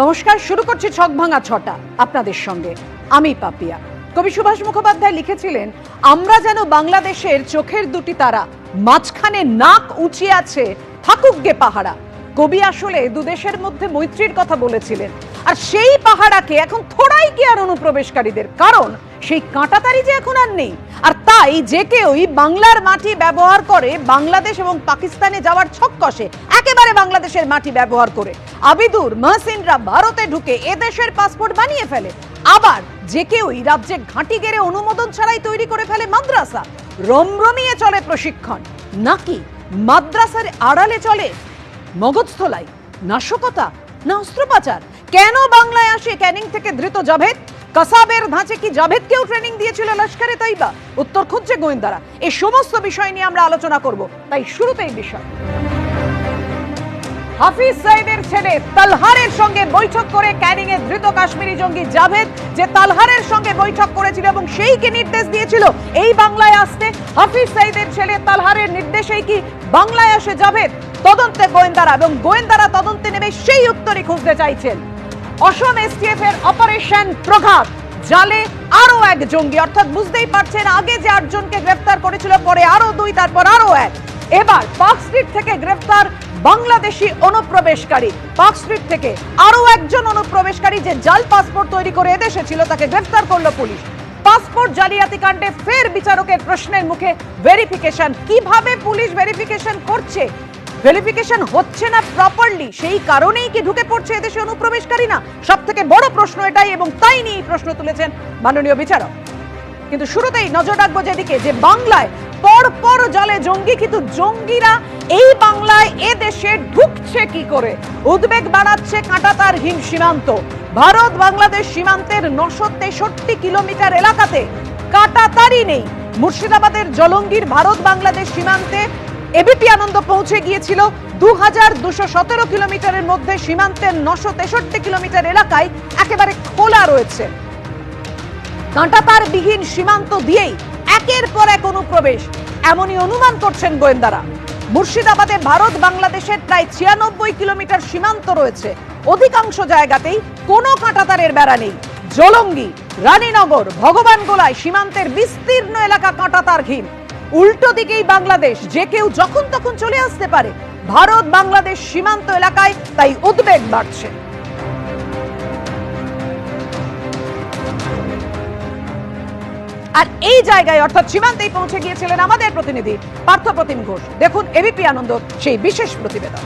নমস্কার, শুরু করছি ছকভাঙা ছটা আপনাদের সঙ্গে। আমি পাপিয়া। কবি সুভাষ মুখোপাধ্যায় লিখেছিলেন, আমরা যেন বাংলাদেশের চোখের দুটি তারা, মাঝখানে নাক উঁচিয়ে আছে থাকুক গে পাহারা। কবি আসলে দুদেশের মধ্যে মৈত্রীর কথা বলেছিলেন, আর সেই পাহারাকে এখন থোড়াই কি আর অনুপ্রবেশকারীদের, কারণ সেই কাঁটাতারি যে এখন আর নেই। আর তাই যে কেউই বাংলার মাটি ব্যবহার করে বাংলাদেশ এবং পাকিস্তানে যাওয়ার ছক কষে, একেবারে বাংলাদেশের মাটি ব্যবহার করে আবিদুর মহসিনরা ভারতে ঢুকে এদেশের পাসপোর্ট বানিয়ে ফেলে। আবার যে কেউই রাজ্যে ঘাঁটি গেড়ে অনুমোদন ছাড়াই তৈরি করে ফেলে মাদ্রাসা। রমরমিয়ে চলে প্রশিক্ষণ, নাকি মাদ্রাসার আড়ালে চলে মগজধোলাই, নাশকতা না অস্ত্র পাচার? কেন বাংলায় আসে ক্যানিং থেকে ধৃত জাভেদ? কাসাবের ধাঁচে কি জাভেদকেও ট্রেনিং দিয়েছিল লস্করে তৈবা? উত্তর খুঁজছে গোয়েন্দারা। এই সমস্ত বিষয় নিয়ে আমরা আলোচনা করব, তাই শুরুতেই বিষয়। হাফিজ সাইদের ছেলে তালহারের সঙ্গে বৈঠক করে ক্যানিং এ ধৃত কাশ্মীরি জঙ্গি জাভেদ, যে তালহারের সঙ্গে বৈঠক করেছিল এবং সেইকে নির্দেশ দিয়েছিল এই বাংলায় আসতে। হাফিজ সাইদের ছেলে তালহারের নির্দেশেই কি বাংলায় আসে জাভেদ? তদন্তে গোয়েন্দারা, এবং গোয়েন্দারা তদন্তে নেমে সেই উত্তরই খুঁজতে চাইছেন। অসম এসটিএফ এর অপারেশন প্রঘাত, জালে আরো এক জঙ্গি, অর্থাৎ বুঝতেই পারছেন আগে যে 8 জনকে গ্রেফতার করেছিল, পরে আরো 2, তারপর আরো 1। এবার পার্ক স্ট্রিট থেকে গ্রেফতার বাংলাদেশি অনুপ্রবেশকারী। পার্ক স্ট্রিট থেকে আরো একজন অনুপ্রবেশকারী যে জাল পাসপোর্ট তৈরি করে এদেশে ছিল, তাকে গ্রেফতার করলো পুলিশ। পাসপোর্ট জালিয়াতি কাণ্ডে ফের বিচারকের প্রশ্নের মুখে ভেরিফিকেশন। কিভাবে পুলিশ ভেরিফিকেশন করছে? ভেরিফিকেশন হচ্ছে না প্রপারলি, সেই কারণেই কি ঢুকে পড়ছে এদেশে অনুপ্রবেশকারী না? সব থেকে বড় প্রশ্ন এটাই, এবং তাই নিয়ে প্রশ্ন তুলেছেন মাননীয় বিচারক। কিন্তু শুরুতেই নজর রাখবো যেদিকে, যে বাংলায় পরপর জলে জঙ্গি, কিন্তু জঙ্গিরা এই বাংলায় এ দেশে ঢুকছে কি করে? উদ্বেগ বাড়াচ্ছে কাঁটাতারহীন সীমান্ত। ভারত বাংলাদেশ সীমান্তের 963 কিলোমিটার এলাকাতে কাঁটাতারই নেই। মুর্শিদাবাদের জলঙ্গির ভারত বাংলাদেশ সীমান্তে এবিপি আনন্দ পৌঁছে গিয়েছিল। 2217 কিলোমিটারের মধ্যে সীমান্তের 963 কিলোমিটার এলাকায় একেবারে খোলা রয়েছে। কাঁটাতার বিহীন সীমান্ত দিয়েই একের পর এক অনুপ্রবেশ, এমনই অনুমান করছেন গোয়েন্দারা। মুর্শিদাবাদে ভারত বাংলাদেশের প্রায় 96 কিলোমিটার সীমান্ত রয়েছে। অধিকাংশ জায়গাতেই কোনো কাঁটাতারের বেড়া নেই। জলঙ্গি, রানীনগর, ভগবানগোলায় সীমান্তের বিস্তীর্ণ এলাকা কাঁটাতারহীন। উল্টো দিকেই বাংলাদেশ, যে কেউ যখন তখন চলে আসতে পারে ভারত বাংলাদেশ সীমান্ত এলাকায়, তাই উদ্বেগ বাড়ছে। আর এই জায়গায় অর্থাৎ সীমান্তেই পৌঁছে গিয়েছিলেন আমাদের প্রতিনিধি পার্থপ্রতিম ঘোষ। দেখুন এবিপি আনন্দ সেই বিশেষ প্রতিবেদন।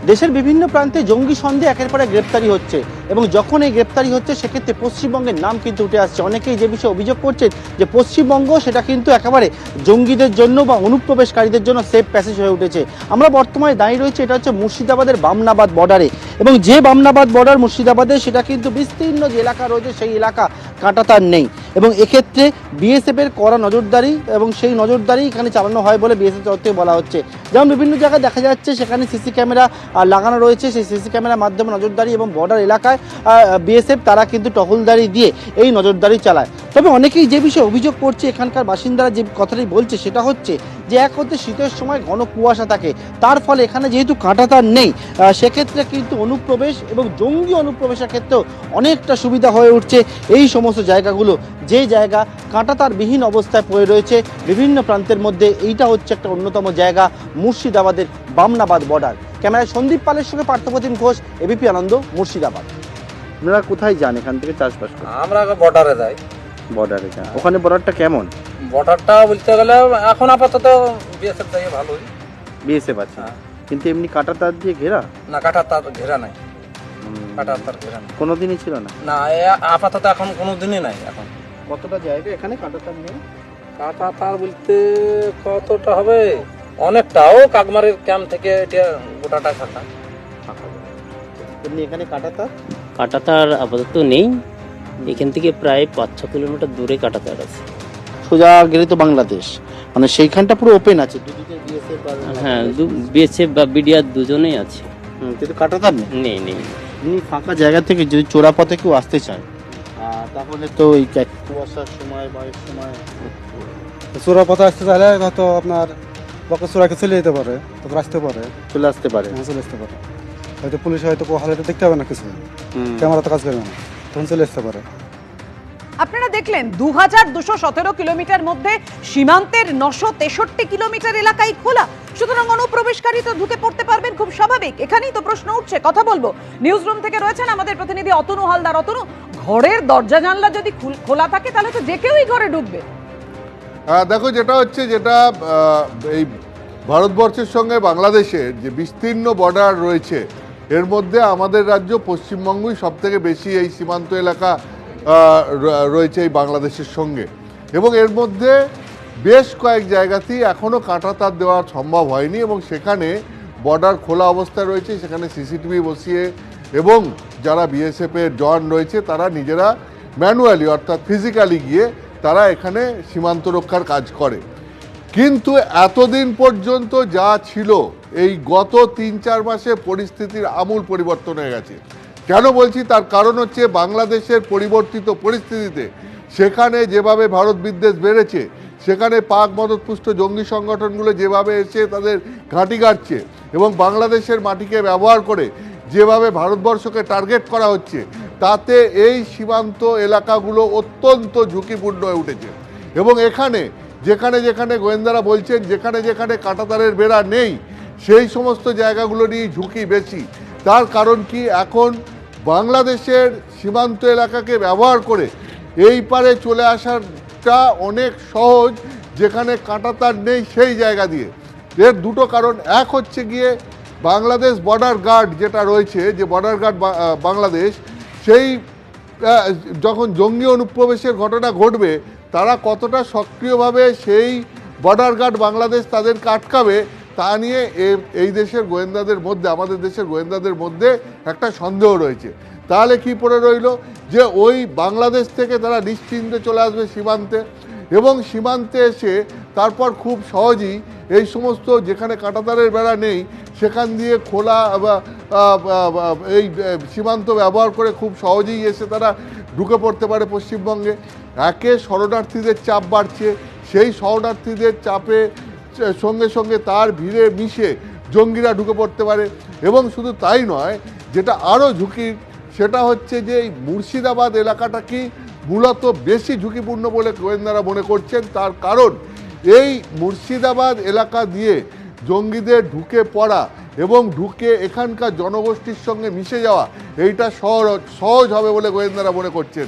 দেশের বিভিন্ন প্রান্তে জঙ্গি সন্দেহে একের পর এক গ্রেপ্তারি হচ্ছে, এবং যখন এই গ্রেপ্তারি হচ্ছে সেক্ষেত্রে পশ্চিমবঙ্গের নাম কিন্তু উঠে আসছে। অনেকেই যে বিষয়ে অভিযোগ করছেন যে পশ্চিমবঙ্গ সেটা কিন্তু একেবারে জঙ্গিদের জন্য বা অনুপ্রবেশকারীদের জন্য সেফ প্যাসেজ হয়ে উঠেছে। আমরা বর্তমানে দাঁড়িয়ে রয়েছে, এটা হচ্ছে মুর্শিদাবাদের বামনাবাদ বর্ডারে, এবং যে বামনাবাদ বর্ডার মুর্শিদাবাদে, সেটা কিন্তু বিস্তীর্ণ যে এলাকা রয়েছে সেই এলাকা কাঁটাতার নেই, এবং এক্ষেত্রে বিএসএফ এর কড়া নজরদারি, এবং সেই নজরদারি এখানে চালানো হয় বলে বিএসএফ তরফ থেকে বলা হচ্ছে। যেমন বিভিন্ন জায়গায় দেখা যাচ্ছে সেখানে সিসি ক্যামেরা লাগানো রয়েছে, সেই সিসি ক্যামেরার মাধ্যমে নজরদারি, এবং বর্ডার এলাকায় বিএসএফ তারা কিন্তু টহলদারি দিয়ে এই নজরদারি চালায়। তবে অনেকেই যে বিষয়ে অভিযোগ করছে, এখানকার বাসিন্দারা যে কথাটি বলছে সেটা হচ্ছে যে এক হচ্ছে শীতের সময় ঘন কুয়াশা থাকে, তার ফলে এখানে যেহেতু কাঁটাতার নেই, সেক্ষেত্রে কিন্তু অনুপ্রবেশ এবং জঙ্গি অনুপ্রবেশের ক্ষেত্রেও অনেকটা সুবিধা হয়ে উঠছে এই সমস্ত জায়গাগুলো, যে জায়গা কাঁটাতারবিহীন অবস্থায় পড়ে রয়েছে বিভিন্ন প্রান্তের মধ্যে। এইটা হচ্ছে একটা অন্যতম জায়গা, মুর্শিদাবাদের বামনাবাদ বর্ডার। ক্যামেরায় সন্দীপ পালের সঙ্গে পার্থপ্রতিম ঘোষ, এবিপি আনন্দ, মুর্শিদাবাদ। আপনারা কোথায় যান এখান থেকে চাষবাস করতে? আমরা বর্ডারে যাই। বর্ডারে যান, ওখানে বর্ডারটা কেমন? বর্ডারটা বলতে গেলে এখন আপাতত বিএসএফ থেকে ভালোই, বিএসএফ আছে, কিন্তু এমনি কাঁটাতার দিয়ে ঘেরা না, কাঁটাতার ঘেরা নাই, কাঁটাতার ঘেরা নাই, কোনোদিনই ছিল না। না আপাতত এখন কোনো দিনই নাই। এখন কতটা জায়গা এখানে কাঁটাতার নেই? কাঁটাতার বলতে কতটা হবে, অনেকটা। ও কাকমারের ক্যাম্প থেকে এটা গোটাটা ফাঁকা। এমনি এখানে কাঁটাতার আপাতত নেই, এখান থেকে প্রায় 5-6 কিলোমিটার দূরে কাঁটাতার আছে। সোজা গেলে তো বাংলাদেশ, মানে সেইখানটা পুরো ওপেন আছে, দুদিকে বিএসএফ। হ্যাঁ, বিএসএফ বা বিডিআর দুজনেই আছে, কিন্তু কাঁটাতার নেই। এমনি ফাঁকা জায়গা থেকে যদি চোরা পথে কেউ আসতে চায়, তাহলে তো এই কুয়াশার সময় বা এই সময় চোরা পথে আসতে চাইলে হয়তো আপনার বকচোরাকে চলে যেতে পারে, তারপর আসতে পারে, চলে আসতে পারে। চলে আসতে পারে। হয়তো পুলিশ হয়তো হালাতে দেখতে হবে না কিছু, ক্যামেরা তো কাজ করবে না, তখন চলে আসতে পারে। আপনারা দেখলেন 2217 কিলোমিটার মধ্যে সীমান্তের 963 কিলোমিটার এলাকায় খোলা, সুতরাং অনুপ্রবেশকারী তো ঢুকে পড়তে পারবেন, খুব স্বাভাবিক। এখানেই তো প্রশ্ন উঠছে। কথা বলবো, নিউজ রুম থেকে রয়েছেন আমাদের প্রতিনিধি অতনু হালদার। অতনু, ঘরের দরজা জানলা যদি খোলা থাকে তাহলে তো যে কেউই ঘরে ঢুকবে। দেখো, যেটা হচ্ছে, যেটা এই ভারতবর্ষের সঙ্গে বাংলাদেশের যে বিস্তীর্ণ বর্ডার রয়েছে, এর মধ্যে আমাদের রাজ্য পশ্চিমবঙ্গই সব থেকে বেশি এই সীমান্ত এলাকা রয়েছে এই বাংলাদেশের সঙ্গে, এবং এর মধ্যে বেশ কয়েক জায়গাতেই এখনও কাঁটাতার দেওয়া সম্ভব হয়নি, এবং সেখানে বর্ডার খোলা অবস্থায় রয়েছে, সেখানে সিসিটিভি বসিয়ে, এবং যারা বিএসএফের জওয়ান রয়েছে তারা নিজেরা ম্যানুয়ালি অর্থাৎ ফিজিক্যালি গিয়ে তারা এখানে সীমান্ত রক্ষার কাজ করে। কিন্তু এতদিন পর্যন্ত যা ছিল, এই গত 3-4 মাসে পরিস্থিতির আমূল পরিবর্তন হয়ে গেছে। কেন বলছি, তার কারণ হচ্ছে বাংলাদেশের পরিবর্তিত পরিস্থিতিতে সেখানে যেভাবে ভারত বিদ্বেষ বেড়েছে, সেখানে পাক মদতপুষ্ট জঙ্গি সংগঠনগুলো যেভাবে এসে তাদের ঘাঁটি গাড়ছে, এবং বাংলাদেশের মাটিকে ব্যবহার করে যেভাবে ভারতবর্ষকে টার্গেট করা হচ্ছে, তাতে এই সীমান্ত এলাকাগুলো অত্যন্ত ঝুঁকিপূর্ণ হয়ে উঠেছে। এবং এখানে যেখানে যেখানে গোয়েন্দারা বলছেন যেখানে যেখানে কাঁটাতারের বেড়া নেই, সেই সমস্ত জায়গাগুলো নিয়ে ঝুঁকি বেশি। তার কারণ কি, এখন বাংলাদেশের সীমান্ত এলাকাকে ব্যবহার করে এই পারে চলে আসাটা অনেক সহজ, যেখানে কাঁটাতার নেই সেই জায়গা দিয়ে। এর দুটো কারণ, এক হচ্ছে গিয়ে বাংলাদেশ বর্ডার গার্ড যেটা রয়েছে, যে বর্ডার গার্ড বাংলাদেশ, সেই যখন জঙ্গি অনুপ্রবেশের ঘটনা ঘটবে, তারা কতটা সক্রিয়ভাবে সেই বর্ডার গার্ড বাংলাদেশ তাদেরকে আটকাবে, তা নিয়ে এই দেশের গোয়েন্দাদের মধ্যে, আমাদের দেশের গোয়েন্দাদের মধ্যে একটা সন্দেহ রয়েছে। তাহলে কি পড়ে রইল, যে ওই বাংলাদেশ থেকে তারা নিশ্চিন্তে চলে আসবে সীমান্তে, এবং সীমান্তে এসে তারপর খুব সহজেই এই সমস্ত যেখানে কাঁটাতারের বেড়া নেই সেখান দিয়ে খোলা এই সীমান্ত ব্যবহার করে খুব সহজেই এসে তারা ঢুকে পড়তে পারে পশ্চিমবঙ্গে। একে শরণার্থীদের চাপ বাড়ছে, সেই শরণার্থীদের চাপে সঙ্গে সঙ্গে তার ভিড়ে মিশে জঙ্গিরা ঢুকে পড়তে পারে। এবং শুধু তাই নয়, যেটা আরও ঝুঁকির, সেটা হচ্ছে যে এই মুর্শিদাবাদ এলাকাটা কি মূলত বেশি ঝুঁকিপূর্ণ বলে গোয়েন্দারা মনে করছেন। তার কারণ, এই মুর্শিদাবাদ এলাকা দিয়ে জঙ্গিদের ঢুকে পড়া এবং ঢুকে এখানকার জনগোষ্ঠীর সঙ্গে মিশে যাওয়া, এইটা সহজ হবে বলে গোয়েন্দারা মনে করছেন।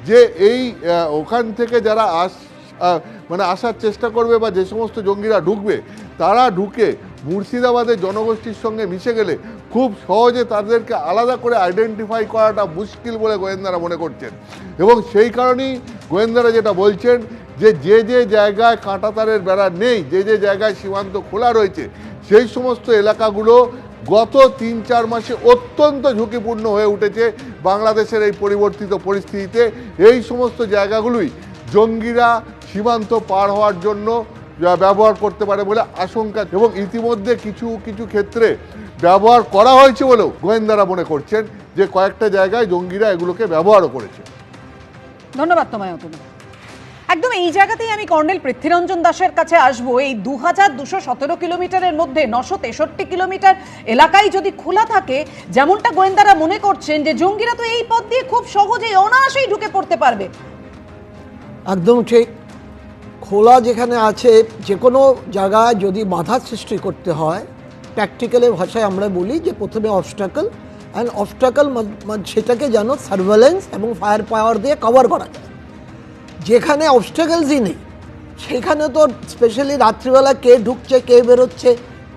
যে এই ওখান থেকে যারা আসার চেষ্টা করবে, বা যে সমস্ত জঙ্গিরা ঢুকবে, তারা ঢুকে মুর্শিদাবাদের জনগোষ্ঠীর সঙ্গে মিশে গেলে খুব সহজে তাদেরকে আলাদা করে আইডেন্টিফাই করাটা মুশকিল বলে গোয়েন্দারা মনে করছেন। এবং সেই কারণেই গোয়েন্দারা যেটা বলছেন, যে যে জায়গায় কাঁটাতারের বেড়া নেই, যে জায়গায় সীমান্ত খোলা রয়েছে, সেই সমস্ত এলাকাগুলো গত 3-4 মাসে অত্যন্ত ঝুঁকিপূর্ণ হয়ে উঠেছে বাংলাদেশের এই পরিবর্তিত পরিস্থিতিতে। এই সমস্ত জায়গাগুলোই জঙ্গিরা সীমান্ত পার হওয়ার জন্য ব্যবহার করতে পারে বলে আশঙ্কা, এবং ইতিমধ্যে কিছু কিছু ক্ষেত্রে ব্যবহার করা হয়েছে বলেও গোয়েন্দারা মনে করছেন, যে কয়েকটা জায়গায় জঙ্গিরা এগুলোকে ব্যবহারও করেছে। ধন্যবাদ তোমায় অতনু। একদম এই জায়গাতেই আমি কর্নেল পৃথ্বীরঞ্জন দাসের কাছে আসবো। এই 2217 কিলোমিটারের মধ্যে 963 কিলোমিটার এলাকায় যদি খোলা থাকে, যেমনটা গোয়েন্দারা মনে করছেন, যে জঙ্গিরা তো এই পথ দিয়ে খুব সহজেই অনায়াসেই ঢুকে পড়তে পারবে। একদম ঠিক। খোলা যেখানে আছে, যে কোনো জায়গায় যদি বাধা সৃষ্টি করতে হয়, প্র্যাকটিক্যালের ভাষায় আমরা বলি যে প্রথমে অবস্টাকল, অ্যান্ড অবস্টাকল সেটাকে যেন সার্ভেলেন্স এবং ফায়ার পাওয়ার দিয়ে কভার করা যায়। যেখানে অবস্টাকলসই নেই, সেখানে তো স্পেশালি রাত্রিবেলা কে ঢুকছে কে বেরোচ্ছে,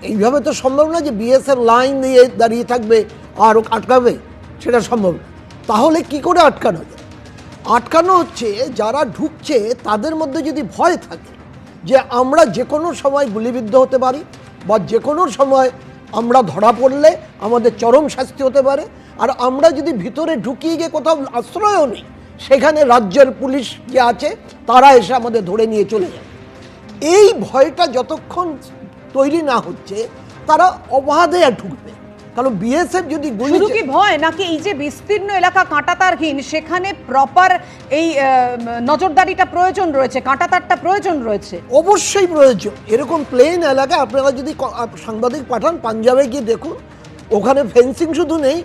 এইভাবে তো সম্ভব না যে বিএসএফ লাইন দিয়ে দাঁড়িয়ে থাকবে আর আটকাবে, সেটা সম্ভব না। তাহলে কি করে আটকানো যায়? আটকানো হচ্ছে যারা ঢুকছে তাদের মধ্যে যদি ভয় থাকে যে আমরা যে কোনো সময় গুলিবিদ্ধ হতে পারি, বা যে কোনো সময় আমরা ধরা পড়লে আমাদের চরম শাস্তি হতে পারে, আর আমরা যদি ভিতরে ঢুকিয়ে গিয়ে কোথাও আশ্রয়ও নেই, সেখানে রাজ্যের পুলিশ যে আছে তারা এসে আমাদের ধরে নিয়ে চলে যায়। এই ভয়টা যতক্ষণ তৈরি না হচ্ছে, তারা অবাধে ঢুকবে। কারণ বিএসএফ যদি শুধু কি ভয়, নাকি এই যে বিস্তীর্ণ এলাকা কাঁটাতারহীন, সেখানে প্রপার এই নজরদারিটা প্রয়োজন রয়েছে, কাঁটাতারটা প্রয়োজন রয়েছে? অবশ্যই প্রয়োজন। এরকম প্লেন এলাকা আপনারা যদি সাংবাদিক পাঠান, পাঞ্জাবে গিয়ে দেখুন, ওখানে ফেন্সিং শুধু নেই,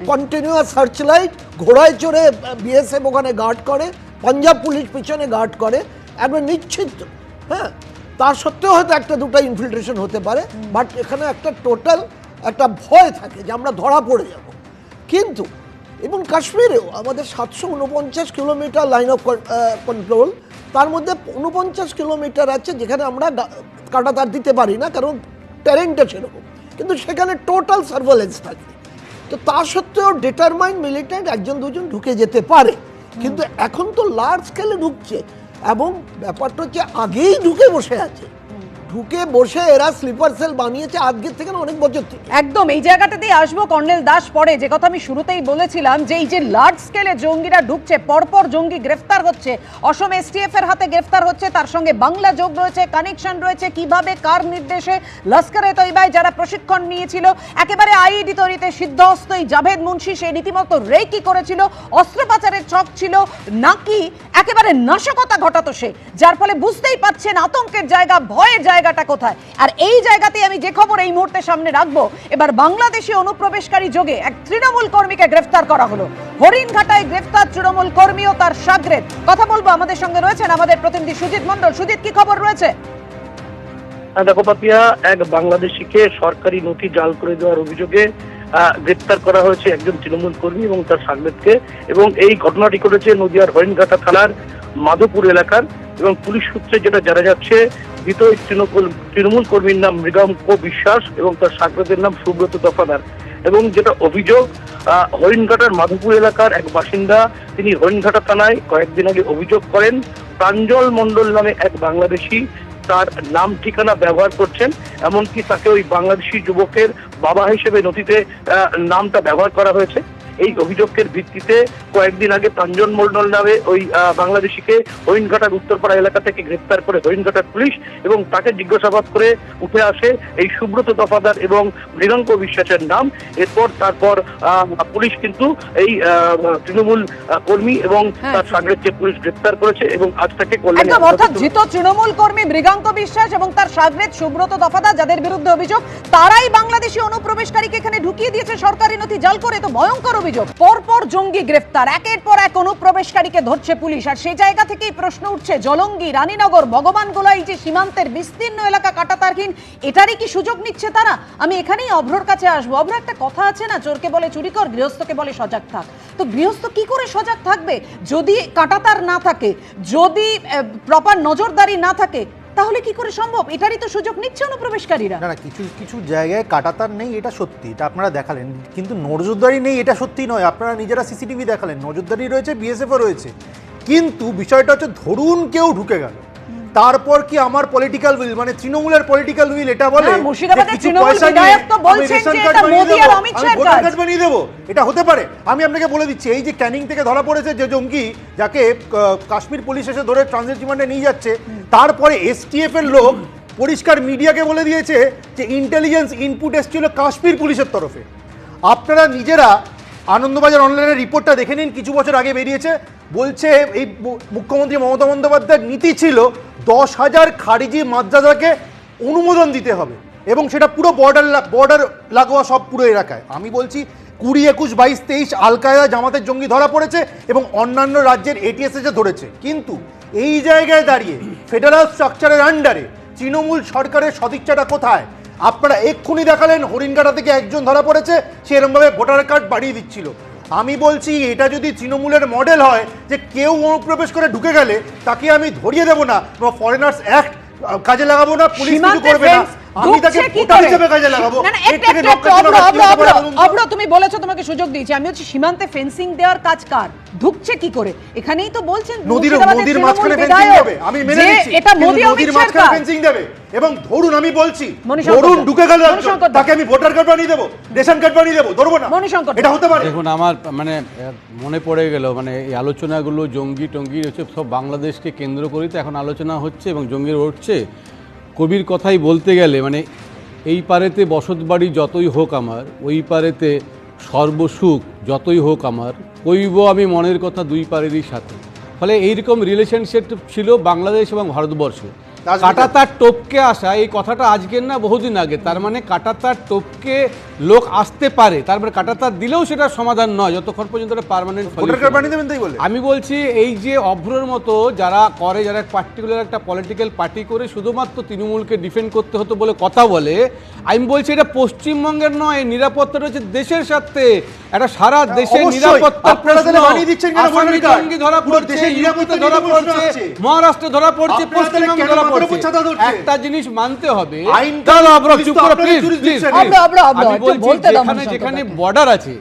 কন্টিনিউয়াস সার্চ লাইট, ঘোড়ায় চড়ে বিএসএফ ওখানে গার্ড করে, পাঞ্জাব পুলিশ পিছনে গার্ড করে, একবার নিশ্চিত। হ্যাঁ, তার সত্ত্বেও হয়তো একটা দুটো ইনফিল্ট্রেশন হতে পারে, বাট এখানে একটা টোটাল একটা ভয় থাকে যে আমরা ধরা পড়ে যাব। কিন্তু এবং কাশ্মীরেও আমাদের 749 কিলোমিটার লাইন অফ কন্ট্রোল, তার মধ্যে 49 কিলোমিটার আছে যেখানে আমরা কাঁটাতার দিতে পারি না, কারণ ট্যারেন্টটা সেরকম, কিন্তু সেখানে টোটাল সার্ভেলেন্স থাকে। তো তা সত্ত্বেও ডিটারমাইন্ড মিলিটেন্ট একজন দুজন ঢুকে যেতে পারে, কিন্তু এখন তো লার্জ স্কেলে ঢুকছে, এবং ব্যাপারটা হচ্ছে আগেই ঢুকে বসে আছে, ঢুকে বসে এরা স্লিপার সেল বানিয়েছে আজকের থেকে না, অনেক বছর থেকে। একদম এই জায়গাটাতেই আসবো কর্নেল দাস পরে, যে কথা আমি শুরুতেই বলেছিলাম যে এই যে লার্জ স্কেলে জঙ্গিরা ঢুকছে, পরপর জঙ্গি গ্রেফতার হচ্ছে, অসম এসটিএফ এর হাতে গ্রেফতার হচ্ছে, তার সঙ্গে বাংলা যোগ রয়েছে, কানেকশন রয়েছে, কিভাবে কার নির্দেশে লস্করে তৈবায় যারা প্রশিক্ষণ নিয়েছিল, একেবারে আইইডি তৈরিতে সিদ্ধহস্ত এই জাভেদ মুন্সি সে রীতিমতো রেকি করেছিল, অস্ত্র পাচারের ছক ছিল নাকি একেবারে নাশকতা ঘটাতো সে, যার ফলে বুঝতেই পাচ্ছেন আতঙ্কের জায়গা, ভয়ের জায়গাটা কোথায়। আর এই জায়গাতে আমি যে খবর এই মুহূর্তে সামনে রাখবো, এবার বাংলাদেশি অনুপ্রবেশকারী যোগে এক তৃণমূল কর্মীকে গ্রেফতার করা হলো। হরিণঘাটায় গ্রেফতার তৃণমূল কর্মী ও তার সাগরেদ। কথা বলবো, আমাদের সঙ্গে রয়েছেন আমাদের প্রতিনিধি সুজিত মণ্ডল। সুজিত, কি খবর রয়েছে? দেখো পাপিয়া, এক বাংলাদেশিকে সরকারি নথি জাল করে দেওয়ার অভিযোগে গ্রেপ্তার করা হয়েছে একজন তৃণমূল কর্মী এবং তার সাগরেদকে, এবং এই ঘটনাটি ঘটেছে নদিয়ার হরিণঘাটা থানার মাধবপুর এলাকার, এবং পুলিশ সূত্রে যেটা জানা যাচ্ছে ধৃত তৃণমূল কর্মীর নাম মৃগাঙ্ক বিশ্বাস এবং তার সাগরেদের নাম সুব্রত দফাদার। এবং যেটা অভিযোগ, হরিণঘাটার মাধবপুর এলাকার এক বাসিন্দা, তিনি হরিণঘাটা থানায় কয়েকদিন আগে অভিযোগ করেন প্রাঞ্জল মণ্ডল নামে এক বাংলাদেশি তার নাম ঠিকানা ব্যবহার করছেন, এমনকি তাকে ওই বাংলাদেশি যুবকের বাবা হিসেবে নথিতে নামটা ব্যবহার করা হয়েছে। এই অভিযোগের ভিত্তিতে কয়েকদিন আগে প্রাঞ্জল মণ্ডল নামে ওই বাংলাদেশিকে হরিণঘাটার উত্তরপাড়া এলাকা থেকে গ্রেফতার করে হরিণঘাটার পুলিশ, এবং তাকে জিজ্ঞাসাবাদ করে উঠে আসে এই সুব্রত দফাদার এবং মৃগাঙ্ক বিশ্বাসের নাম। তারপর পুলিশ কিন্তু এই তৃণমূল কর্মী এবং তার সাগরেদকে পুলিশ গ্রেফতার করেছে এবং আজ তাকে কল্যাণী। অর্থাৎ ধৃত তৃণমূল কর্মী মৃগাঙ্ক বিশ্বাস এবং তার সাগরেদ সুব্রত দফাদার, যাদের বিরুদ্ধে অভিযোগ, তারাই বাংলাদেশি অনুপ্রবেশকারীকে এখানে ঢুকিয়ে দিয়েছে সরকারি নথি জাল করে। তো ভয়ঙ্কর অভিযোগ, পরপর জঙ্গি গ্রেফতার, একের পর এক অনুপ্রবেশকারীকে ধরছে পুলিশ। আর সেই জায়গা থেকেই প্রশ্ন উঠছে, জলঙ্গি, রানীনগর, ভগবানগোলা, এই যে সীমান্তের বিস্তীর্ণ এলাকা কাঁটাতারহীন, এটারই কি সুযোগ নিচ্ছে তারা? আমি এখানেই অভ্রর কাছে আসবো। অভ্র, একটা কথা আছে না, চোরকে বলে চুরি কর, গৃহস্থকে বলে সজাগ থাক। তো গৃহস্থ কি করে সজাগ থাকবে যদি কাঁটাতার না থাকে, যদি প্রপার নজরদারি না থাকে? তাহলে কি করে সম্ভব? এটারই তো সুযোগ নিচ্ছে অনুপ্রবেশকারীরা। না, কিছু কিছু জায়গায় কাঁটাতার নেই, এটা সত্যি, এটা আপনারা দেখালেন, কিন্তু নজরদারি নেই এটা সত্যি নয়। আপনারা নিজেরা সিসিটিভি দেখালেন, নজরদারি রয়েছে, বিএসএফও রয়েছে, কিন্তু বিষয়টা হচ্ছে ধরুন কেউ ঢুকে গেল, তারপর কি আমার পলিটিক্যাল উইল, মানে তৃণমূলের পলিটিক্যাল উইল এটা বলে মুর্শিদাবাদের তৃণমূল বিধায়ক তো বলছেন যে এটা মোদি আর অমিত শাহের কাজ, ভোটার কার্ড বানিয়ে দেবো? এটা হতে পারে? আমি আপনাকে বলে দিচ্ছি, এই যে ক্যানিং থেকে ধরা পড়েছে যে জঙ্গি, যাকে কাশ্মীর পুলিশ এসে ধরে ট্রানজিট রিমান্ডে নিয়ে যাচ্ছে, তারপরে এসটিএফ এর লোক পরিষ্কার মিডিয়াকে বলে দিয়েছে যে ইন্টেলিজেন্স ইনপুট এসেছিল কাশ্মীর পুলিশের তরফে। আপনারা নিজেরা আনন্দবাজার অনলাইনের রিপোর্টটা দেখে নিন, কিছু বছর আগে বেরিয়েছে, বলছে এই মুখ্যমন্ত্রী মমতা বন্দ্যোপাধ্যায়ের নীতি ছিল 10,000 খারিজি মাদ্রাসাকে অনুমোদন দিতে হবে, এবং সেটা পুরো বর্ডার লাগোয়া সব পুরো এলাকায়। আমি বলছি 20, 21, 22, 23 আল কায়দা জামাতের জঙ্গি ধরা পড়েছে এবং অন্যান্য রাজ্যের এটিএসএ ধরেছে, কিন্তু এই জায়গায় দাঁড়িয়ে ফেডারাল স্ট্রাকচারের আন্ডারে তৃণমূল সরকারের সদিচ্ছাটা কোথায়? আপনারা এক্ষুনি দেখালেন হরিণঘাটা থেকে একজন ধরা পড়েছে, সে এরকমভাবে ভোটার কার্ড বাড়িয়ে দিচ্ছিল। আমি বলছি এটা যদি তৃণমূলের মডেল হয় যে কেউ অনুপ্রবেশ করে ঢুকে গেলে তাকে আমি ধরিয়ে দেবো না, বা ফরেনার্স অ্যাক্ট কাজে লাগাবো না, পুলিশ কিছু করবে না, আমি তাকে ভোটার হিসেবে কাজে লাগাবো। অভ্র, তুমি বলেছো, তোমাকে সুযোগ দিয়েছি, আমি হচ্ছে সীমান্তে ফেন্সিং দেওয়ার কাজ কার? ঢুকছে কি করে? এখানেই তো বলছেন নদীর মাঝখানে ফেন্সিং দেবে, আমি মেনে নিচ্ছি, এটা মোদি নদীর মাঝখানে ফেন্সিং দেবে, এবং ধরুন আমি বলছি ধরুন ঢুকে গেল তাকে আমি ভোটার কার্ড বানিয়ে দেবো, রেশন কার্ড বানিয়ে দেবো, ধরবো না, এটা হতে পারে? দেখুন, আমার মানে মনে পড়ে গেল, মানে এই আলোচনাগুলো জঙ্গি টঙ্গি হচ্ছে সব বাংলাদেশকে কেন্দ্র করেই তো এখন আলোচনা হচ্ছে এবং জঙ্গির উঠছে। কবির কথাই বলতে গেলে, মানে এই পারেতে বসত বাড়ি যতই হোক আমার, ওই পারেতে সর্বসুখ যতই হোক আমার, কইব আমি মনের কথা দুই পারেরই সাথে। ফলে এইরকম রিলেশনশিপ ছিল বাংলাদেশ এবং ভারতবর্ষে। কাঁটাতার টপকে আসা, এই কথাটা আজকের না, বহুদিন আগে। তার মানে কাঁটাতার টপকে লোক আসতে পারে, তারপরে কাঁটাতার দিলেও সেটা সমাধান নয় যতক্ষণ পর্যন্ত পার্মানেন্ট ভোটার কার্ড বানিয়ে দেবেন তাই বলে? আমি বলছি এই যে অভ্রর মতো যারা করে, যারা পার্টিকুলার একটা পলিটিক্যাল পার্টি করে শুধুমাত্র তৃণমূলকে ডিফেন্ড করতে হতো বলে কথা বলে, আমি বলছি এটা পশ্চিমবঙ্গের নয়, নিরাপত্তা রয়েছে দেশের স্বার্থে, একটা সারা দেশের অবশ্যই। নিরাপত্তার আপনারা তাহলে বানিয়ে দিচ্ছেন কেন ভোটার কার্ড? জঙ্গি ধরা পুরো পড়ছে, দেশের নিরাপত্তা ইউপিতে ধরা নিয়ে প্রশ্ন পড়ছে, আসছে। মহারাষ্ট্রে ধরা পড়ছে, আপনারা তাহলে পশ্চিমবঙ্গে কেন ধরা মাথার উপর পড়ছে। ছাতা ধরছেন? একটা জিনিস মানতে হবে, আইন দাঁড়াও, আপনারা পুলিশ চুপ তো করো, আপনাদের please, jurisdiction। please, আমরা আমি একটু বলছি বলতে দাও যেখানে মনীষ যেখানে চট্টোপাধ্যায়। বর্ডার আছে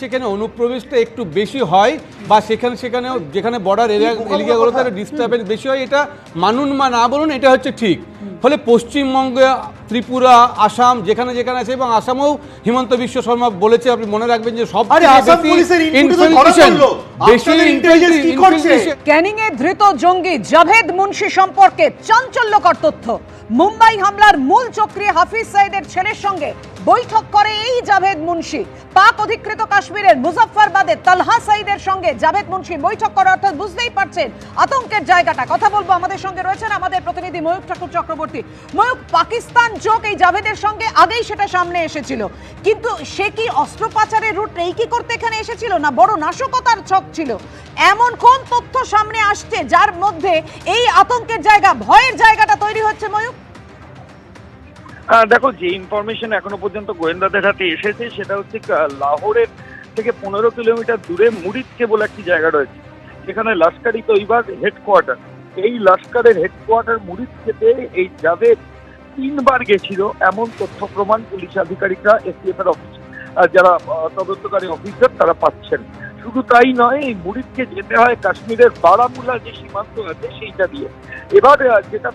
সেখানে অনুপ্রবেশটা একটু বেশি হয়, বা সেখানেও যেখানে বর্ডার এরিয়াগুলোতে ডিস্টার্বেন্স বেশি হয়, এটা মানুন বা না বলুন, এটা হচ্ছে ঠিক। ফলে পশ্চিমবঙ্গে, ত্রিপুরা, আসাম যেখানে আছে, এবং আসামেও হিমন্ত বিশ্ব শর্মা বলেছে, আপনি মনে রাখবেন যে সব আরে আসাম পুলিশের ইনপুটে তো ধরা পড়লো। আপনাদের intelligence কি করছে? ক্যানিং এ ধৃত জঙ্গি জাভেদ মুন্সি সম্পর্কে চাঞ্চল্যকর তথ্য। মুম্বাই হামলার মূল চক্রী হাফিজ সাইদের ছেলের সঙ্গে বৈঠক করে এই জাভেদ মুন্সি। পাক অধিকৃত কাশ্মীরের মুজফ্ফরবাদে তালহা সাইদের সঙ্গে জাভেদ মুন্সি বৈঠক করে, অর্থাৎ বুঝতেই পারছেন আতঙ্কের জায়গাটা। কথা বলবো, আমাদের সঙ্গে রয়েছেন আমাদের প্রতিনিধি ময়ূক ঠাকুর চক্রবর্তী। ময়ূক, পাকিস্তান যোগ এই জাভেদের সঙ্গে আগেই সেটা সামনে এসেছিল, কিন্তু সে কি অস্ত্র পাচারের রুট নেই কি করতে এখানে এসেছিল, না বড় নাশকতার ছক ছিল? এমন কোন তথ্য সামনে আসছে যার মধ্যে এই আতঙ্কের জায়গা, ভয়ের জায়গাটা তৈরি হচ্ছে ময়ূক? দেখো, যে ইনফরমেশন এখনো পর্যন্ত গোয়েন্দাদের হাতে এসেছে সেটা হচ্ছে লাহোরের থেকে 15 কিলোমিটার দূরে মুরিদকে বলে একটি জায়গা রয়েছে, যেখানে লস্কর-ই তৈবার হেডকোয়ার্টার। এই লস্করের হেডকোয়ার্টার মুরিদকে এই জাভেদ 3 বার গেছিল, এমন তথ্য প্রমাণ পুলিশ আধিকারিকরা, এসটিএফ এর অফিস যারা তদন্তকারী অফিসার তারা পাচ্ছেন। শুধু তাই নয়, এই মুরিদকে যেতে হয় কাশ্মীরের বারামুলা যে সীমান্ত আছে সেইটা দিয়ে। এবার যেটা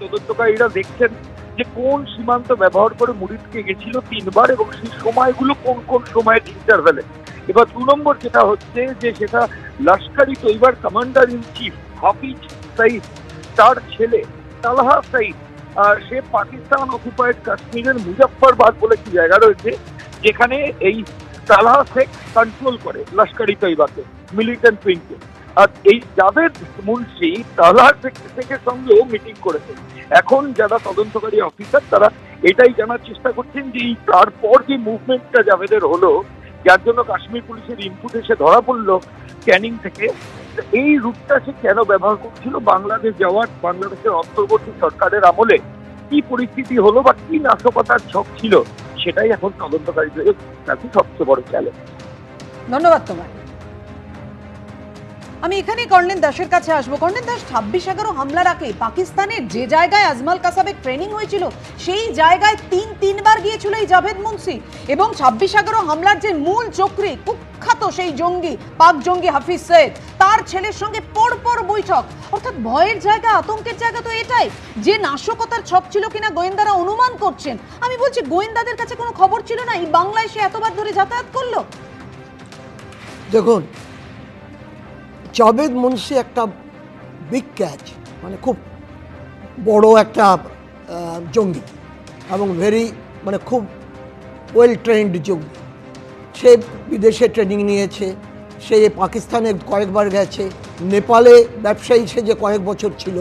তদন্তকারীরা দেখছেন যে কোন সীমান্ত ব্যবহার করে মুরিদকে গেছিল 3 বার, এবং সেই সময়গুলো কোন কোন সময়ের ইন্টারভ্যালে। এবার 2 নম্বর যেটা হচ্ছে যে সেটা লস্কর-ই তৈবার কমান্ডার ইন চিফ হাফিজ সাইদ, তার ছেলে তালহা সাইদ, সে পাকিস্তান অকুপায়েড কাশ্মীরের মুজফ্ফরবাদ বলে একটি জায়গা রয়েছে, যেখানে এই তালহা শেখ কন্ট্রোল করে লস্কর-ই তৈবাকে, মিলিটেন্ট উইংকে। আর এই জাভেদ মুন্সি তালহা শেখের সঙ্গেও মিটিং করেছে। এখন যারা তদন্তকারী অফিসার তারা এটাই জানার চেষ্টা করছেন যে এই তারপর যে মুভমেন্টটা জাভেদের হলো, যার জন্য কাশ্মীর পুলিশের ইনপুট এসে ধরা পড়লো ক্যানিং থেকে, এই রুটটা সে কেন ব্যবহার করছিল, বাংলাদেশ যাওয়ার, বাংলাদেশের অন্তর্বর্তী সরকারের আমলে কি পরিস্থিতি হলো বা কি নাশকতার ছক ছিল, সেটাই এখন তদন্তকারীদের কাছে সবচেয়ে বড় চ্যালেঞ্জ। ধন্যবাদ তোমায়। আমি এখানে কর্নেল দাসের কাছে আসবো। কর্নেল দাস, 26/11 হামলার আগে পাকিস্তানের যে জায়গায় আজমাল কাসাবের ট্রেনিং হয়েছিল সেই জায়গায় 3 বার গিয়েছিল এই জাভেদ মুন্সি, এবং 26/11 হামলার যে মূল চক্রী কুখ্যাত সেই জঙ্গি, পাক জঙ্গি হাফিজ সৈয়দ, তার ছেলের সঙ্গে পরপর বৈঠক। অর্থাৎ ভয়ের জায়গা, আতঙ্কের জায়গা তো এটাই, যে নাশকতার ছক ছিল কিনা গোয়েন্দারা অনুমান করছেন। আমি বলছি, গোয়েন্দাদের কাছে কোনো খবর ছিল না এই বাংলায় সে এতবার ধরে যাতায়াত করলো? দেখুন, জাভেদ মুন্সি একটা বিগ ক্যাচ, মানে খুব বড় একটা জঙ্গি, এবং খুব ওয়েল ট্রেন্ড জঙ্গি। সে বিদেশে ট্রেনিং নিয়েছে, সে পাকিস্তানে কয়েকবার গেছে, নেপালে ব্যবসায়ী সে যে কয়েক বছর ছিল,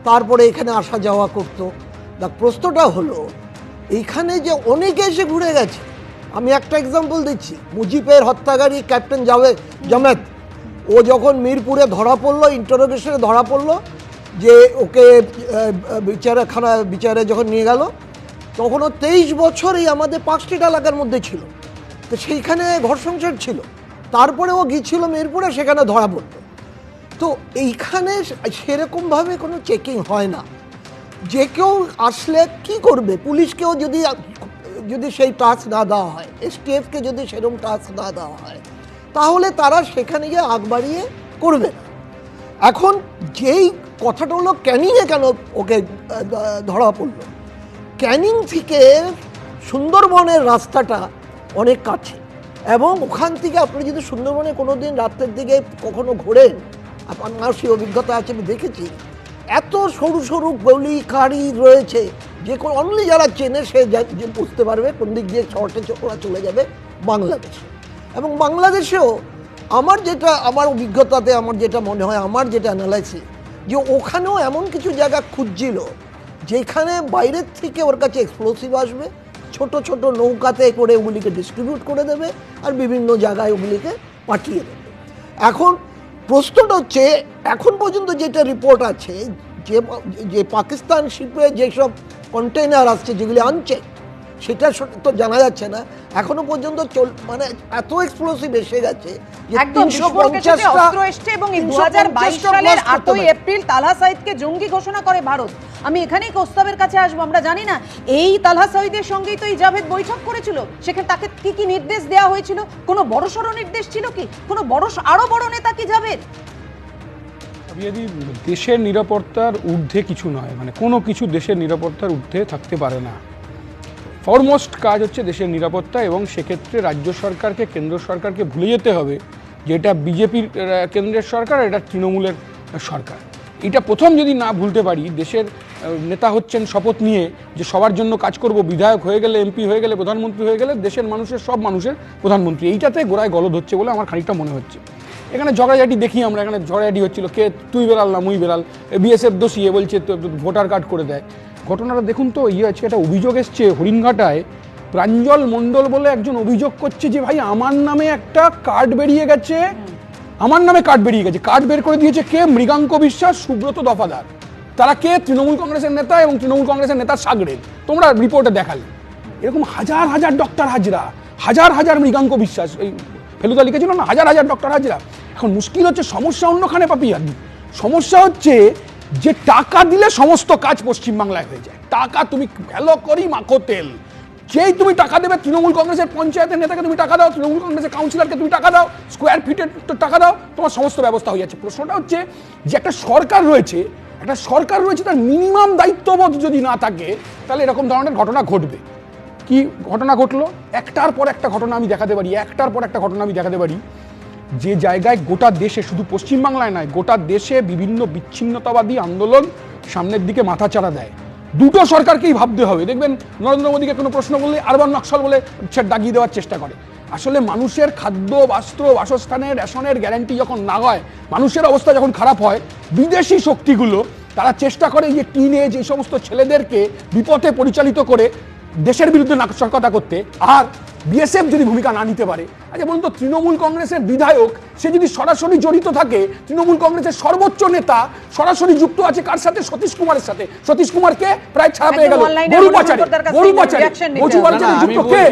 তারপরে এখানে আসা যাওয়া করত। প্রশ্নটা হলো, এইখানে যে অনেকে এসে ঘুরে গেছে। আমি একটা এক্সাম্পল দিচ্ছি, মুজিবের হত্যাকারী ক্যাপ্টেন জামেদ, ও যখন মিরপুরে ধরা পড়লো, ইন্টারোগেশনে ধরা পড়লো, যে ওকে বিচারে যখন নিয়ে গেল, তখন ও 23 বছর এই আমাদের পার্ক স্ট্রিট এলাকার মধ্যে ছিল, তো সেইখানে ঘর সংসার ছিল। তারপরে ও গিয়েছিল মিরপুরে, সেখানে ধরা পড়লো। তো এইখানে সেরকমভাবে কোনো চেকিং হয় না। যে কেউ আসলে কি করবে, পুলিশকেও যদি সেই টাস্ক না দেওয়া হয়, এসটিএফকে যদি সেরকম টাস্ক না দেওয়া হয়, তাহলে তারা সেখানে গিয়ে আগ বাড়িয়ে করবে না। এখন যেই কথাটা হলো, ক্যানিংয়ে কেন ওকে ধরা পড়লো? ক্যানিং থেকে সুন্দরবনের রাস্তাটা অনেক কাছে, এবং ওখান থেকে আপনি যদি সুন্দরবনে কোনো দিন রাত্রের দিকে কখনো ঘোরেন, আমার সেই অভিজ্ঞতা আছে, আমি দেখেছি, এত সরু সরু গলি কারি রয়েছে যে অনলি যারা চেনে সে বুঝতে পারবে কোন দিক দিয়ে শর্টে ওরা চলে যাবে বাংলাদেশে। এবং বাংলাদেশেও আমার অভিজ্ঞতাতে আমার যেটা মনে হয়, আমার যেটা অ্যানালাইসিস, যে ওখানেও এমন কিছু জায়গা খুঁজছিল যেখানে বাইরের থেকে ওর কাছে এক্সপ্লোসিভ আসবে, ছোট ছোট নৌকাতে করে ওগুলিকে ডিস্ট্রিবিউট করে দেবে আর বিভিন্ন জায়গায় ওগুলিকে পাঠিয়ে দেবে। এখন প্রশ্নটা হচ্ছে, এখন পর্যন্ত যেটা রিপোর্ট আছে যে পাকিস্তান শিপে যেসব কন্টেইনার আসছে যেগুলি আনছে সেটা তো জানা যাচ্ছে না এখনো পর্যন্ত। মানে এত এক্সপ্লোসিভ এসে গেছে যে একদম বিস্ফোরকের সাথে অস্ত্র এসছে এবং 2022 সালের 8ই এপ্রিল তালহা সাঈদকে জঙ্গি ঘোষণা করে ভারত। আমি এখানেই কোস্তাবের কাছে আসবো। আমরা জানি না এই তালহা সাঈদের সঙ্গেই তো এই জাভেদ বৈঠক করেছিল, সেখানে তাকে কি কি নির্দেশ দেওয়া হয়েছিল? কোনো বড়সড় নির্দেশ ছিল কি? কোনো আরো বড় নেতা কি জাভেদ? দেশের নিরাপত্তার ঊর্ধ্বে কিছু নয়, মানে কোনো কিছু দেশের নিরাপত্তার ঊর্ধ্বে থাকতে পারে না। ফরমোস্ট কাজ হচ্ছে দেশের নিরাপত্তা, এবং সেক্ষেত্রে রাজ্য সরকারকে, কেন্দ্র সরকারকে ভুলে যেতে হবে যে এটা বিজেপির কেন্দ্রের সরকার, এটা তৃণমূলের সরকার। এটা প্রথম যদি না ভুলতে পারি, দেশের নেতা হচ্ছেন শপথ নিয়ে যে সবার জন্য কাজ করব, বিধায়ক হয়ে গেলে, এমপি হয়ে গেলে, প্রধানমন্ত্রী হয়ে গেলে দেশের মানুষের, সব মানুষের প্রধানমন্ত্রী। এইটাতে গোড়ায় গলদ হচ্ছে বলে আমার খানিকটা মনে হচ্ছে। এখানে ঝগড়াঝাটি দেখি আমরা, এখানে ঝগড়াঝাটি হচ্ছিল, কে তুই বেরাল না মুই বেরাল, বিএসএফ দোষী, এ বলছে ভোটার কার্ড করে দেয়। ঘটনাটা দেখুন তো, আছে একটা অভিযোগ এসছে হরিণঘাটায়, প্রাঞ্জল মণ্ডল বলে একজন অভিযোগ করছে যে ভাই আমার নামে একটা কার্ড বেরিয়ে গেছে, আমার নামে কার্ড বেরিয়ে গেছে। কার্ড বের করে দিয়েছে কে? মৃগাঙ্ক বিশ্বাস, সুব্রত দফাদার। তারা কে? তৃণমূল কংগ্রেসের নেতা এবং তৃণমূল কংগ্রেসের নেতার সাগরেদ। তোমরা রিপোর্টে দেখালে এরকম হাজার হাজার ডক্টর হাজরা, হাজার হাজার মৃগাঙ্ক বিশ্বাস, এই ফেলুদা লিখেছিল না, হাজার হাজার ডক্টর হাজরা। এখন মুশকিল হচ্ছে, সমস্যা অন্যখানে পাপিয়া। সমস্যা হচ্ছে যে টাকা দিলে সমস্ত কাজ পশ্চিমবাংলায় হয়ে যায়। টাকা তুমি ভালো করি মাখো তেল, যেই তুমি টাকা দেবে, তৃণমূল কংগ্রেসের পঞ্চায়েতের নেতাকে তুমি টাকা দাও, তৃণমূল কংগ্রেসের কাউন্সিলরকে তুমি টাকা দাও, স্কোয়ার ফিটের টাকা দাও, তোমার সমস্ত ব্যবস্থা হয়ে যাচ্ছে। প্রশ্নটা হচ্ছে যে একটা সরকার রয়েছে, তার মিনিমাম দায়িত্ববোধ যদি না থাকে তাহলে এরকম ধরনের ঘটনা ঘটবে। কি ঘটনা ঘটলো? একটার পর একটা ঘটনা আমি দেখাতে পারি, যে জায়গায় গোটা দেশে, শুধু পশ্চিমবাংলায় নয়, গোটা দেশে বিভিন্ন বিচ্ছিন্নতাবাদী আন্দোলন সামনের দিকে মাথা চাড়া দেয়। দুটো সরকারকেই ভাবতে হবে। দেখবেন নরেন্দ্র মোদীকে কোনো প্রশ্ন বললে আরবান নকশাল বলে দাগিয়ে দেওয়ার চেষ্টা করে। আসলে মানুষের খাদ্য, বস্ত্র, বাসস্থানের, রেশনের গ্যারান্টি যখন না হয়, মানুষের অবস্থা যখন খারাপ হয়, বিদেশি শক্তিগুলো তারা চেষ্টা করে যে টিনেজ এই সমস্ত ছেলেদেরকে বিপথে পরিচালিত করে দেশের বিরুদ্ধে নাশকতা করতে। আর বিএসএফ যদি ভূমিকা না নিতে পারে, আচ্ছা বলুন তো, তৃণমূল কংগ্রেসের বিধায়ক সে যদি সরাসরি জড়িত থাকে, তৃণমূল কংগ্রেসের সর্বোচ্চ নেতা সরাসরি যুক্ত আছে কার সাথে? সতীশ কুমারের সাথে। সতীশ কুমারকে প্রায় ছাড়া পেয়ে গেল গরু পাচারে যুক্ত কে?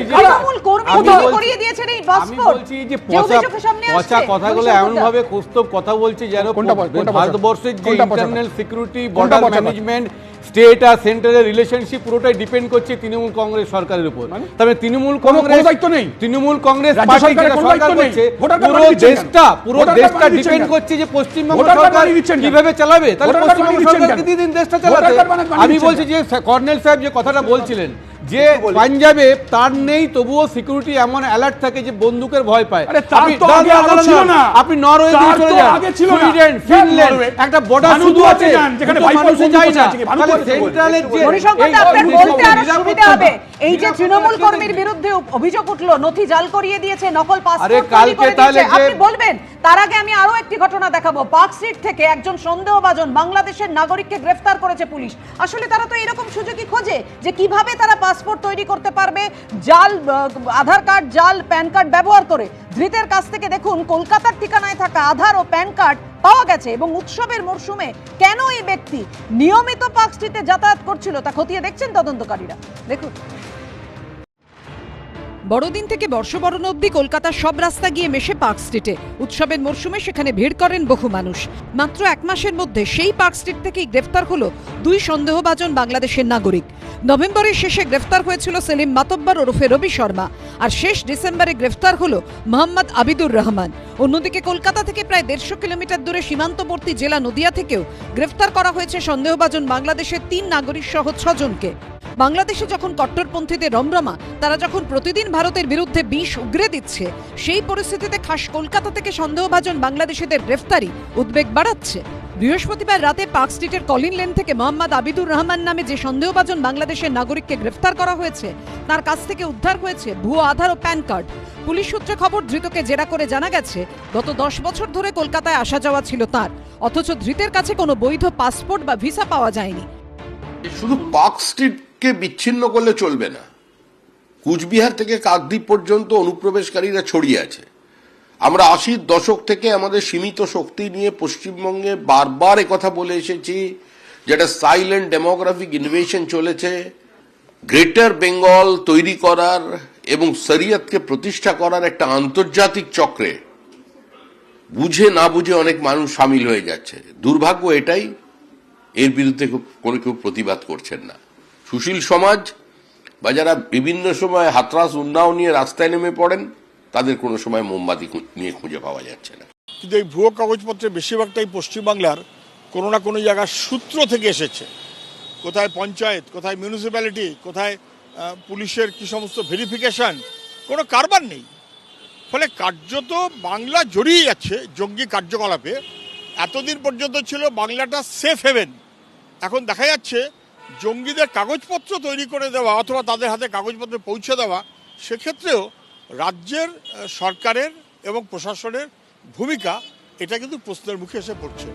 আমি বলছি যে পচা কথাগুলো এমন ভাবে কৌস্তব কথা বলছে যেন ভারতবর্ষের যে internal security, border management, state আর সেন্ট্রালের রিলেশনশিপ পুরোটাই ডিপেন্ড করছে তৃণমূল কংগ্রেস সরকারের উপর। তবে তৃণমূল কংগ্রেস দায়িত্ব নেই, তৃণমূল কংগ্রেস পার্টি যেটা সরকার করছে, পুরো দেশটা ডিপেন্ড করছে যে পশ্চিমবঙ্গ সরকার কিভাবে চালাবে। তাহলে পশ্চিমবঙ্গ সরকারকে দিয়ে দিন দেশটা চালাতে। আমি বলছি যে কর্নেল সাহেব যে কথাটা বলছিলেন যে পাঞ্জাবে তার নেই, তবুও সিকিউরিটি এমন অ্যালার্ট থাকে যে বন্দুকের ভয় পায়। আপনি নরওয়ে দিয়ে চলে যান, সুইডেন, ফিনল্যান্ড, একটা বর্ডার শুধু আছে যেখানে মানুষ যায় না। সেন্ট্রালের যে এই যে তৃণমূল কর্মীর বিরুদ্ধে অভিযোগ উঠলো, নথি জাল করিয়ে দিয়েছে, নকল পাসপোর্ট তৈরি করে দিয়েছে, আপনি বলবেন? তার আগে আমি আরো একটি ঘটনা দেখাবো। পার্ক স্ট্রিট থেকে একজন সন্দেহভাজন বাংলাদেশের নাগরিককে গ্রেফতার করেছে পুলিশ। আসলে তারা তো এরকম সুযোগই খোঁজে যে কিভাবে তারা পাসপোর্ট তৈরি করতে পারবে, জাল আধার কার্ড, জাল প্যান কার্ড ব্যবহার করে। ধৃতের কাছ থেকে দেখুন কলকাতার ঠিকানায় থাকা আধার ও প্যান কার্ড পাওয়া গেছে, এবং উৎসবের মরশুমে কেন এই ব্যক্তি নিয়মিত পার্ক স্ট্রিটে যাতায়াত করছিল তা খতিয়ে দেখছেন তদন্তকারীরা। দেখুন, বড়দিন থেকে বর্ষবরণ অবধি কলকাতার সব রাস্তা গিয়ে মেশে পার্ক স্ট্রিটে। উৎসবের মরশুমে সেখানে ভিড় করেন বহু মানুষ। মাত্র 1 মাসের মধ্যে সেই পার্ক স্ট্রিট থেকেই গ্রেফতার হলো 2 সন্দেহভাজন বাংলাদেশের নাগরিক। নভেম্বরের শেষে গ্রেফতার হয়েছিল সেলিম মাতব্বর ওরফে রবি শর্মা, আর শেষ ডিসেম্বরে গ্রেফতার হলো মোহাম্মদ আবিদুর রহমান। অন্যদিকে কলকাতা থেকে প্রায় 150 কিলোমিটার দূরে সীমান্তবর্তী জেলা নদিয়া থেকেও গ্রেফতার করা হয়েছে সন্দেহভাজন বাংলাদেশের 3 নাগরিক সহ 6 জনকে। বাংলাদেশে যখন কট্টরপন্থীদের রমরমা, তারা যখন প্রতিদিন ভারতের বিরুদ্ধে বিষ উগরে দিচ্ছে, সেই পরিস্থিতিতে খাস কলকাতা থেকে সন্দেহভাজন বাংলাদেশিদের গ্রেফতারি উদ্বেগ বাড়াচ্ছে। বৃহস্পতিবার রাতে পার্ক স্ট্রিটের কলিন লেন থেকে মোহাম্মদ আবিদুর রহমান নামে যে সন্দেহভাজন বাংলাদেশের নাগরিককে গ্রেফতার করা হয়েছে, তার কাছ থেকে উদ্ধার হয়েছে ভুয়ো আধার ও প্যান কার্ড। পুলিশ সূত্রে খবর, ধৃতকে জেরা করে জানা গেছে গত 10 বছর ধরে কলকাতায় আসা যাওয়া ছিল তার, অথচ ধৃতের কাছে কোনো বৈধ পাসপোর্ট বা ভিসা পাওয়া যায়নি। শুধু পার্ক স্ট্রিটকে বিচ্ছিন্ন করলে চলবে না, কুচবিহার থেকে কাকদ্বীপ পর্যন্ত অনুপ্রবেশকারীরা ছড়িয়ে আছে। আমরা 80-র দশক থেকে আমাদের সীমিত শক্তি নিয়ে পশ্চিমবঙ্গে বারবার একথা বলে এসেছি, যেটা সাইলেন্ট ডেমোগ্রাফিক ইনভেশন চলেছে, গ্রেটার বেঙ্গল তৈরি করার এবং শরিয়তকে প্রতিষ্ঠা করার একটা আন্তর্জাতিক চক্রে বুঝে না বুঝে অনেক মানুষ সামিল হয়ে যাচ্ছে। দুর্ভাগ্য এটাই, এর বিরুদ্ধে কেউ প্রতিবাদ করছেন না। সুশীল সমাজ বা যারা বিভিন্ন সময় হাতরাস উন্নাও নিয়ে রাস্তায় নেমে পড়েন, তাদের কোনো সময় মোমবাতি নিয়ে খুঁজে পাওয়া যাচ্ছে না। কিন্তু এই ভুয়ো কাগজপত্রের বেশিরভাগটাই পশ্চিমবাংলার কোনো না কোনো জায়গার সূত্র থেকে এসেছে। কোথায় পঞ্চায়েত, কোথায় মিউনিসিপ্যালিটি, কোথায় পুলিশের কি সমস্ত ভেরিফিকেশন, কোনো কারবার নেই। ফলে কার্যত বাংলা জড়িয়ে যাচ্ছে জঙ্গি কার্যকলাপে। এতদিন পর্যন্ত ছিল বাংলাটা সেফ হেভেন, এখন দেখা যাচ্ছে জঙ্গিদের কাগজপত্র তৈরি করে দেওয়া অথবা তাদের হাতে কাগজপত্র পৌঁছে দেওয়া, সেক্ষেত্রেও রাজ্যের সরকারের এবং প্রশাসনের ভূমিকা এটা কিন্তু প্রশ্নের মুখে এসে পড়ছে।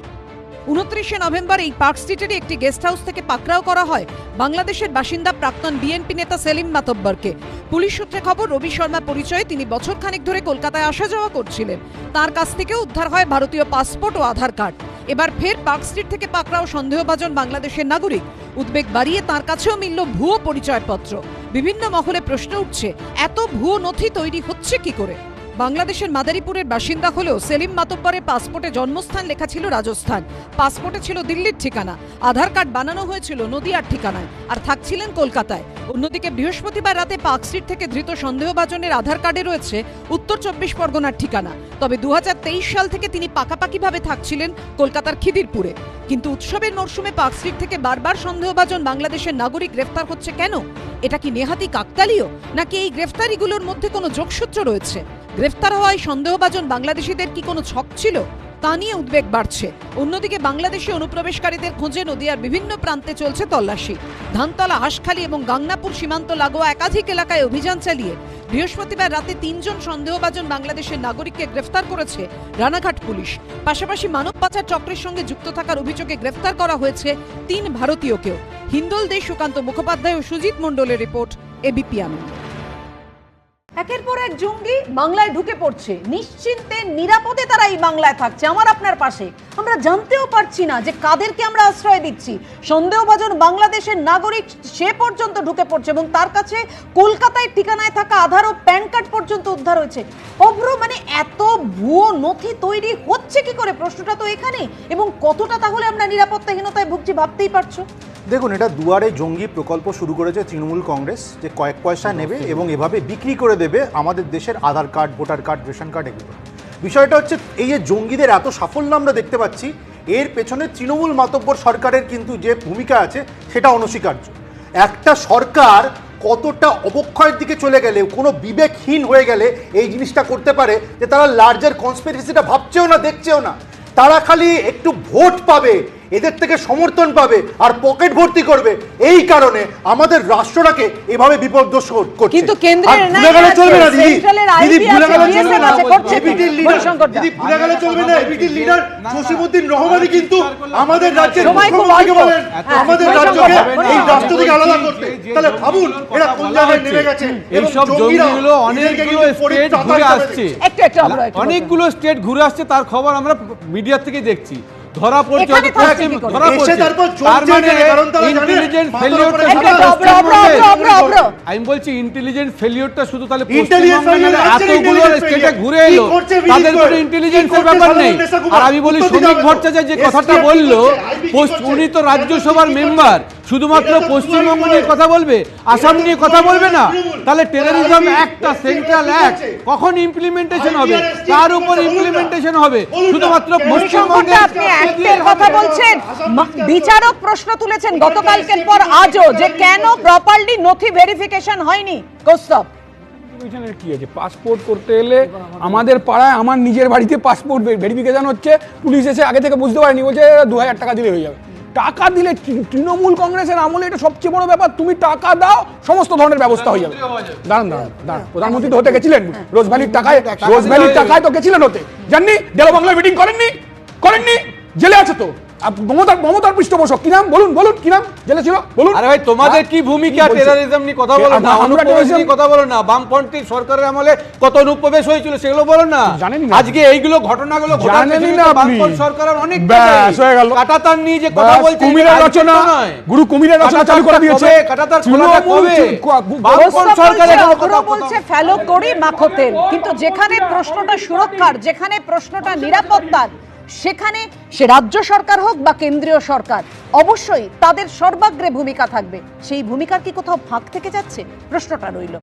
29শে নভেম্বর এই পার্ক স্ট্রিটের একটি গেস্ট হাউস থেকে পাকড়াও করা হয় বাংলাদেশের বাসিন্দা প্রাক্তন বিএনপি নেতা সেলিম মাতব্বরকে। পুলিশ সূত্রে খবর, রবি শর্মা পরিচয়ে তিনি বছরখানেক ধরে কলকাতায় আসা যাওয়া করছিলেন। তার কাছ থেকেও উদ্ধার হয় ভারতীয় পাসপোর্ট ও আধার কার্ড। এবার ফের পার্ক স্ট্রিট থেকে পাকড়াও সন্দেহভাজন বাংলাদেশের নাগরিক। উদ্বেগ বাড়িয়ে তার কাছেও মিলল ভুয়ো পরিচয়পত্র। বিভিন্ন মহলে প্রশ্ন উঠছে, এত ভুয়ো নথি তৈরি হচ্ছে কি করে? বাংলাদেশের মাদারীপুরের বাসিন্দা হলেও সেলিম মাতব্বরের পাসপোর্টে জন্মস্থান লেখা ছিল রাজস্থান, পাসপোর্টে ছিল দিল্লির ঠিকানা, আধার কার্ড বানানো হয়েছিল নদিয়ার ঠিকানায়, আর থাকছিলেন কলকাতায়। অন্যদিকে বৃহস্পতিবার রাতে পার্ক স্ট্রিট থেকে ধৃত সন্দেহভাজনের আধার কার্ডে রয়েছে উত্তর 24 পরগনার ঠিকানা। তবে 2023 সাল থেকে তিনি পাকাপাকিভাবে থাকছিলেন কলকাতার খিদিরপুরে। কিন্তু উৎসবের মরশুমে পার্ক স্ট্রিট থেকে বারবার সন্দেহভাজন বাংলাদেশের নাগরিক গ্রেফতার হচ্ছে কেন? এটা কি নেহাতি কাকতালীয়, নাকি এই গ্রেফতারিগুলোর মধ্যে কোনো যোগসূত্র রয়েছে? গ্রেফতার হওয়ায় সন্দেহভাজন বাংলাদেশিদের কি কোনো ছক ছিল? তা নিয়ে উদ্বেগ বাড়ছে। অন্যদিকে বাংলাদেশি অনুপ্রবেশকারীদের খোঁজে নদিয়ার বিভিন্ন প্রান্তে চলছে তল্লাশি। ধানতলা, হাঁসখালি এবং গাংনাপুর সীমান্ত লাগোয়া একাধিক এলাকায় অভিযান চালিয়ে বৃহস্পতিবার রাতে 3 জন সন্দেহভাজন বাংলাদেশের নাগরিককে গ্রেফতার করেছে রানাঘাট পুলিশ। পাশাপাশি মানব পাচার চক্রের সঙ্গে যুক্ত থাকার অভিযোগে গ্রেফতার করা হয়েছে 3 ভারতীয়কেও। হিন্দোল দে, সুকান্ত মুখোপাধ্যায় ও সুজিত মণ্ডলের রিপোর্ট, এবিপি আনন্দ। একের পর এক জঙ্গি বাংলায় ঢুকে পড়ছে, নিশ্চিন্তে নিরাপদে তারা এই বাংলায় থাকছে, আমার আপনার পাশে। আমরা জানতেও পারছি না যে কাদেরকে আমরা আশ্রয় দিচ্ছি। সন্দেহভাজন বাংলাদেশের নাগরিক সে পর্যন্ত ঢুকে পড়ছে এবং তার কাছে কলকাতায় ঠিকানায় থাকা আধার ও প্যান কার্ড পর্যন্ত উদ্ধার হয়েছে। অভ্র, মানে এত ভুয়ো নথি তৈরি হচ্ছে কি করে? প্রশ্নটা তো এখানে। এবং কতটা তাহলে আমরা নিরাপত্তাহীনতায় ভুগছি ভাবতেই পারছো। দেখুন, এটা দুয়ারে জঙ্গি প্রকল্প শুরু করেছে তৃণমূল কংগ্রেস, যে কয়েক পয়সা নেবে এবং এভাবে বিক্রি করে দেবে আমাদের দেশের Aadhaar card, voter card, ration card এগুলো। বিষয়টা হচ্ছে, এই যে জঙ্গিদের এত সাফল্য আমরা দেখতে পাচ্ছি, এর পেছনে তৃণমূল মাতব্বর সরকারের কিন্তু যে ভূমিকা আছে সেটা অনস্বীকার্য। একটা সরকার কতটা অবক্ষয়ের দিকে চলে গেলে, কোনো বিবেকহীন হয়ে গেলে এই জিনিসটা করতে পারে, যে তারা লার্জার কনস্পিরেসিটা ভাবছেও না, দেখছেও না। তারা খালি একটু ভোট পাবে, এদের থেকে সমর্থন পাবে আর পকেট ভর্তি করবে। এই কারণে আমাদের রাষ্ট্রটাকে এভাবে বিপর্যস্ত করছে। কিন্তু কেন্দ্রের ভুলে গেলে চলবে না দিদি, দিদি ভুলে গেলে চলবে না। এবিটির লিডার জসিমউদ্দিন রহমানি কিন্তু আমাদের রাজ্যের মুখ্যমন্ত্রীকে বলেন আমাদের রাজ্যকে এই রাষ্ট্র থেকে আলাদা করতে। তাহলে ভাবুন এরা কোন জায়গায় নেমে গেছে। এইসব জঙ্গিগুলো অনেকগুলো স্টেট ঘুরে আসছে, অনেকগুলো স্টেট ঘুরে আসছে, তার খবর আমরা মিডিয়া থেকে দেখছি। ধরা পড়ছে, ধরা পড়ছে, তার মানে ইন্টেলিজেন্স ফেলিওরটা, আমি বলছি ইন্টেলিজেন্স ফেলিওরটা শুধু তাহলে পশ্চিমবঙ্গে এতগুলো স্টেটে ঘুরে এলো, তাদের কোনো ইন্টেলিজেন্সের ব্যাপার নেই। আর আমি বলি শ্রমিক ভট্টাচার্য যে কথাটা বললো, উনি তো রাজ্যসভার মেম্বার, শুধুমাত্র পশ্চিমবঙ্গ নিয়ে কথা বলবে, আসাম নিয়ে কথা বলবে না? তাহলে টেররিজম অ্যাক্টটা, সেন্ট্রাল অ্যাক্ট কখন ইমপ্লিমেন্টেশন হবে? তার উপর ইমপ্লিমেন্টেশন হবে শুধুমাত্র পশ্চিমবঙ্গে। আপনি অ্যাক্টের কথা বলছেন, বিচারক প্রশ্ন তুলেছেন গতকালকের পর আজও, যে কেন প্রপারলি নথি ভেরিফিকেশন হয়নি। কৌস্তব, কি আছে, পাসপোর্ট করতে এলে আমাদের পাড়ায় আমার নিজের বাড়িতে পাসপোর্ট ভেরিফিকেশন হচ্ছে, পুলিশ এসে আগে থেকে বুঝতে পারেনি, বলছে 2000 টাকা দিলে হয়ে যাবে। টাকা দিলে, তৃণমূল কংগ্রেসের আমলে এটা সবচেয়ে বড় ব্যাপার, তুমি টাকা দাও সমস্ত ধরনের ব্যবস্থা হয়ে যাবে। দাঁড়ান, প্রধানমন্ত্রী তো হতে গেছিলেন, রোজভ্যালির টাকায় তো গেছিলেন হতে, জাননি? ডেলো বাংলায় মিটিং করেননি, জেলে আছে তো, মমতার পৃষ্ঠপোষক কি নাম বলুন, বলুন কি নাম জেলে ছিল বলুন। আরে ভাই তোমাদের কি ভূমিকা? কি বলছে? টেররিজম নিয়ে কথা বলো না, অনুপ্রবেশ নিয়ে কথা বলো না, বামপন্থী সরকারের আমলে কত অনুপ্রবেশ হয়েছিল সেগুলো বলো না। জানেনই না। আজকে এইগুলো ঘটনাগুলো জানেনই না আপনি। বামপন্থী সরকারের অনেক ব্যাস হয়ে গেল। কাটাতার নিয়ে যে কথা বলছে কুমিরের রচনা, গুরু কুমিরের রচনা চালু করে দিয়েছে। কাটাতার খোলাটা কবে? অগ্র সরকার বলছে ফেলো করি মাখো তেল, কিন্তু যেখানে প্রশ্নটা সুরক্ষার, যেখানে প্রশ্নটা নিরাপত্তার, সেখানে সে রাজ্য সরকার হোক বা কেন্দ্রীয় সরকার, অবশ্যই তাদের সর্বাগ্রে ভূমিকা থাকবে। সেই ভূমিকার কি কোথাও ফাঁক থেকে যাচ্ছে? প্রশ্নটা রইল।